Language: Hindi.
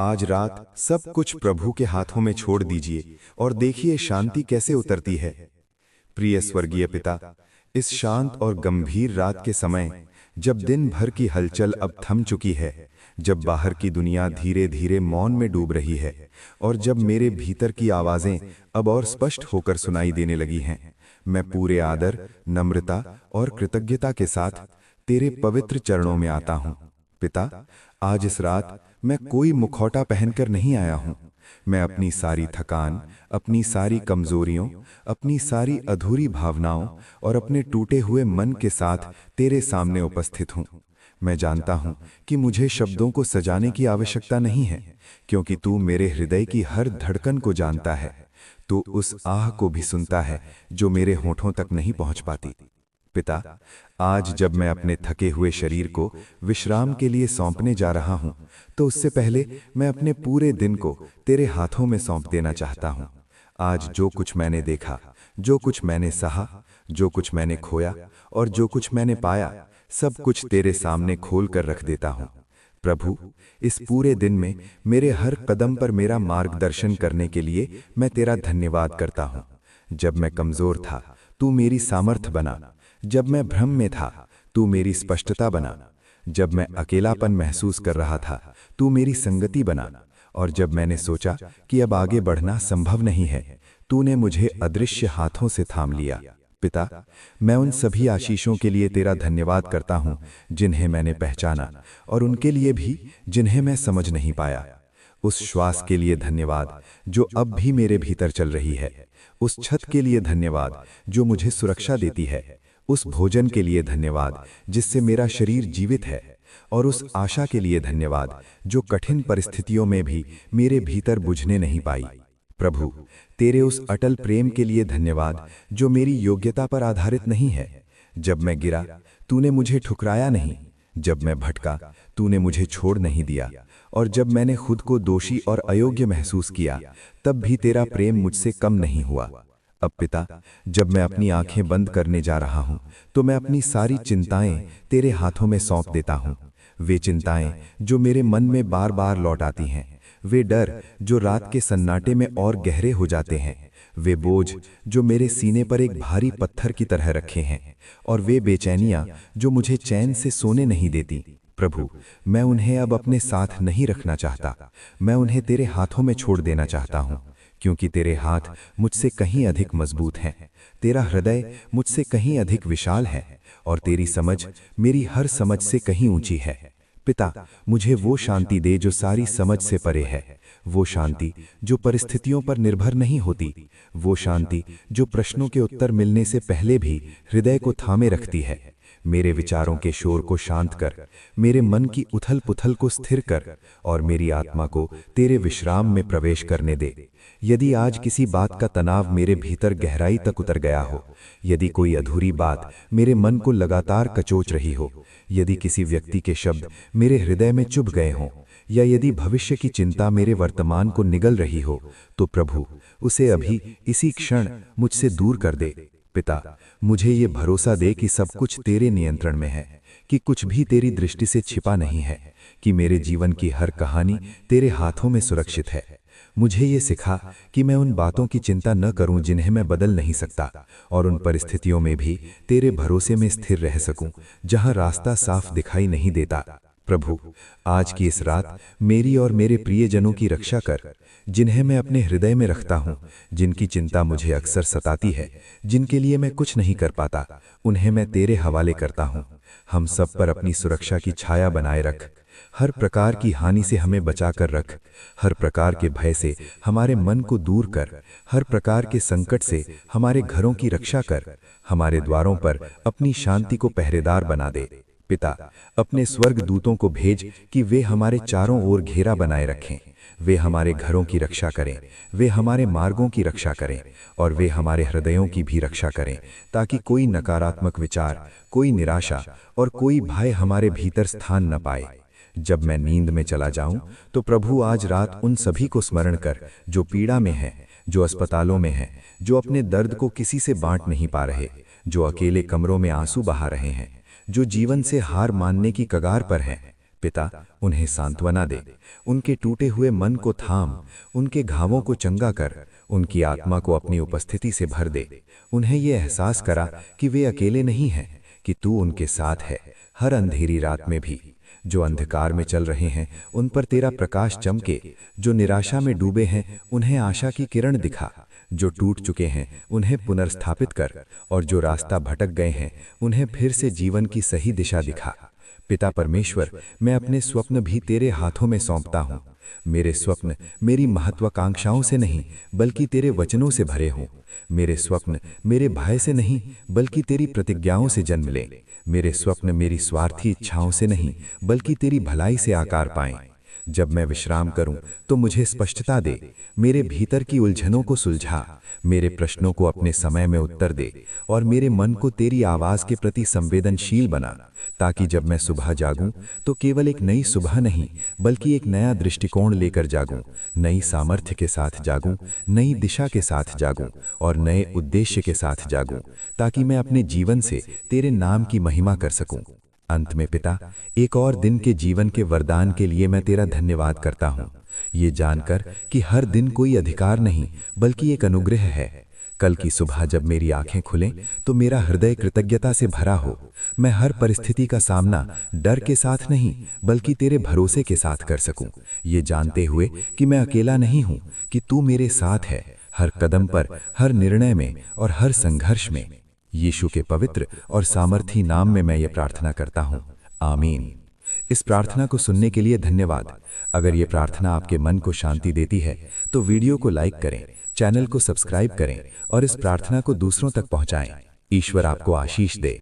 आज रात सब कुछ प्रभु के हाथों में छोड़ दीजिए और देखिए शांति कैसे उतरती है। प्रिय स्वर्गीय पिता, इस शांत और गंभीर रात के समय, जब दिन भर की हलचल अब थम चुकी है, जब बाहर की दुनिया धीरे धीरे मौन में डूब रही है और जब मेरे भीतर की आवाजें अब और स्पष्ट होकर सुनाई देने लगी हैं, मैं पूरे आदर, नम्रता और कृतज्ञता के साथ तेरे पवित्र चरणों में आता हूँ। पिता, आज इस रात मैं कोई मुखौटा पहनकर नहीं आया हूँ। मैं अपनी सारी थकान, अपनी सारी कमजोरियों, अपनी सारी अधूरी भावनाओं और अपने टूटे हुए मन के साथ तेरे सामने उपस्थित हूँ। मैं जानता हूँ कि मुझे शब्दों को सजाने की आवश्यकता नहीं है, क्योंकि तू मेरे हृदय की हर धड़कन को जानता है। तू उस आह को भी सुनता है जो मेरे होठों तक नहीं पहुँच पाती। पिता, आज जब मैं अपने थके हुए शरीर को विश्राम के लिए सौंपने जा रहा हूं, तो उससे पहले मैं अपने पूरे दिन को तेरे हाथों में सौंप देना चाहता हूं। आज जो कुछ मैंने देखा, जो कुछ मैंने सहा, जो कुछ मैंने खोया और जो कुछ मैंने पाया, सब कुछ तेरे सामने खोल कर रख देता हूं। प्रभु, इस पूरे दिन में मेरे हर कदम पर मेरा मार्गदर्शन करने के लिए मैं तेरा धन्यवाद करता हूं। जब मैं कमजोर था, तू मेरी सामर्थ्य बना। जब मैं भ्रम में था, तू मेरी स्पष्टता बना। जब मैं अकेलापन महसूस कर रहा था, तू मेरी संगति बना। और जब मैंने सोचा कि अब आगे बढ़ना संभव नहीं है, तूने मुझे अदृश्य हाथों से थाम लिया। पिता, मैं उन सभी आशीषों के लिए तेरा धन्यवाद करता हूँ जिन्हें मैंने पहचाना, और उनके लिए भी जिन्हें मैं समझ नहीं पाया। उस श्वास के लिए धन्यवाद जो अब भी मेरे भीतर चल रही है। उस छत के लिए धन्यवाद जो मुझे सुरक्षा देती है। उस भोजन के लिए धन्यवाद जिससे मेरा शरीर जीवित है। और उस आशा के लिए धन्यवाद जो कठिन परिस्थितियों में भी मेरे भीतर बुझने नहीं पाई। प्रभु, तेरे उस अटल प्रेम के लिए धन्यवाद जो मेरी योग्यता पर आधारित नहीं है। जब मैं गिरा, तूने मुझे ठुकराया नहीं। जब मैं भटका, तूने मुझे छोड़ नहीं दिया। और जब मैंने खुद को दोषी और अयोग्य महसूस किया, तब भी तेरा प्रेम मुझसे कम नहीं हुआ। अब पिता, जब मैं अपनी आंखें बंद करने जा रहा हूं, तो मैं अपनी सारी चिंताएं तेरे हाथों में सौंप देता हूं। वे चिंताएं जो मेरे मन में बार बार लौट आती हैं, वे डर जो रात के सन्नाटे में और गहरे हो जाते हैं, वे बोझ जो मेरे सीने पर एक भारी पत्थर की तरह रखे हैं, और वे बेचैनियां जो मुझे चैन से सोने नहीं देती। प्रभु, मैं उन्हें अब अपने साथ नहीं रखना चाहता। मैं उन्हें तेरे हाथों में छोड़ देना चाहता हूँ, क्योंकि तेरे हाथ मुझसे कहीं अधिक मजबूत हैं। तेरा हृदय मुझसे कहीं अधिक विशाल है, और तेरी समझ मेरी हर समझ से कहीं ऊंची है। पिता, मुझे वो शांति दे जो सारी समझ से परे है। वो शांति जो परिस्थितियों पर निर्भर नहीं होती। वो शांति जो प्रश्नों के उत्तर मिलने से पहले भी हृदय को थामे रखती है। मेरे विचारों के शोर को शांत कर, मेरे मन की उथल पुथल को स्थिर कर, और मेरी आत्मा को तेरे विश्राम में प्रवेश करने दे। यदि आज किसी बात का तनाव मेरे भीतर गहराई तक उतर गया हो, यदि कोई अधूरी बात मेरे मन को लगातार कचोच रही हो, यदि किसी व्यक्ति के शब्द मेरे हृदय में चुभ गए हों, या यदि भविष्य की चिंता मेरे वर्तमान को निगल रही हो, तो प्रभु, उसे अभी इसी क्षण मुझसे दूर कर दे। पिता, मुझे ये भरोसा दे कि सब कुछ तेरे नियंत्रण में है, कि कुछ भी तेरी दृष्टि से छिपा नहीं है, कि मेरे जीवन की हर कहानी तेरे हाथों में सुरक्षित है। मुझे ये सिखा कि मैं उन बातों की चिंता न करूं जिन्हें मैं बदल नहीं सकता, और उन परिस्थितियों में भी तेरे भरोसे में स्थिर रह सकूं जहां रास्ता साफ दिखाई नहीं देता। प्रभु, आज की इस रात मेरी और मेरे प्रियजनों की रक्षा कर, जिन्हें मैं अपने हृदय में रखता हूँ, जिनकी चिंता मुझे अक्सर सताती है, जिनके लिए मैं कुछ नहीं कर पाता, उन्हें मैं तेरे हवाले करता हूँ। हम सब पर अपनी सुरक्षा की छाया बनाए रख। हर प्रकार की हानि से हमें बचाकर रख। हर प्रकार के भय से हमारे मन को दूर कर। हर प्रकार के संकट से हमारे घरों की रक्षा कर। हमारे द्वारों पर अपनी शांति को पहरेदार बना दे। पिता, अपने स्वर्ग दूतों को भेज कि वे हमारे चारों ओर घेरा बनाए रखें। वे हमारे घरों की रक्षा करें, वे हमारे मार्गों की रक्षा करें, और वे हमारे हृदयों की भी रक्षा करें, ताकि कोई नकारात्मक विचार, कोई निराशा और कोई भय हमारे भीतर स्थान न पाए। जब मैं नींद में चला जाऊं, तो प्रभु, आज रात उन सभी को स्मरण कर जो पीड़ा में हैं, जो अस्पतालों में हैं, जो अपने दर्द को किसी से बांट नहीं पा रहे, जो अकेले कमरों में आंसू बहा रहे हैं, जो जीवन से हार मानने की कगार पर हैं। पिता, उन्हें सांत्वना दे, उनके टूटे हुए मन को थाम, उनके घावों को चंगा कर, उनकी आत्मा को अपनी उपस्थिति से भर दे। उन्हें ये एहसास करा कि वे अकेले नहीं हैं, कि तू उनके साथ है, हर अंधेरी रात में भी। जो अंधकार में चल रहे हैं उन पर तेरा प्रकाश चमके, जो निराशा में डूबे हैं उन्हें आशा की किरण दिखा, जो टूट चुके हैं उन्हें पुनर्स्थापित कर, और जो रास्ता भटक गए हैं उन्हें फिर से जीवन की सही दिशा दिखा। पिता परमेश्वर, मैं अपने स्वप्न भी तेरे हाथों में सौंपता हूँ। मेरे स्वप्न मेरी महत्वाकांक्षाओं से नहीं बल्कि तेरे वचनों से भरे हों। मेरे स्वप्न मेरे भय से नहीं बल्कि तेरी प्रतिज्ञाओं से जन्म लें। मेरे स्वप्न मेरी स्वार्थी इच्छाओं से नहीं बल्कि तेरी भलाई से आकार पाएं। जब मैं विश्राम करूं तो मुझे स्पष्टता दे, मेरे भीतर की उलझनों को सुलझा, मेरे प्रश्नों को अपने समय में उत्तर दे, और मेरे मन को तेरी आवाज के प्रति संवेदनशील बना, ताकि जब मैं सुबह जागूं तो केवल एक नई सुबह नहीं बल्कि एक नया दृष्टिकोण लेकर जागूं, नई सामर्थ्य के साथ जागूं, नई दिशा के साथ जागूं और नए उद्देश्य के साथ जागूं, ताकि मैं अपने जीवन से तेरे नाम की महिमा कर सकूं। अंत में पिता, एक और दिन के जीवन के वरदान के लिए मैं तेरा धन्यवाद करता हूँ, ये जानकर कि हर दिन कोई अधिकार नहीं बल्कि एक अनुग्रह है। कल की सुबह जब मेरी आंखें खुलें तो मेरा हृदय कृतज्ञता से भरा हो। मैं हर परिस्थिति का सामना डर के साथ नहीं बल्कि तेरे भरोसे के साथ कर सकूं, ये जानते हुए कि मैं अकेला नहीं हूं, कि तू मेरे साथ है, हर कदम पर, हर निर्णय में और हर संघर्ष में। यीशु के पवित्र और सामर्थी नाम में मैं ये प्रार्थना करता हूँ, आमीन। इस प्रार्थना को सुनने के लिए धन्यवाद। अगर ये प्रार्थना आपके मन को शांति देती है तो वीडियो को लाइक करें, चैनल को सब्सक्राइब करें और इस प्रार्थना को दूसरों तक पहुंचाएं। ईश्वर आपको आशीष दे।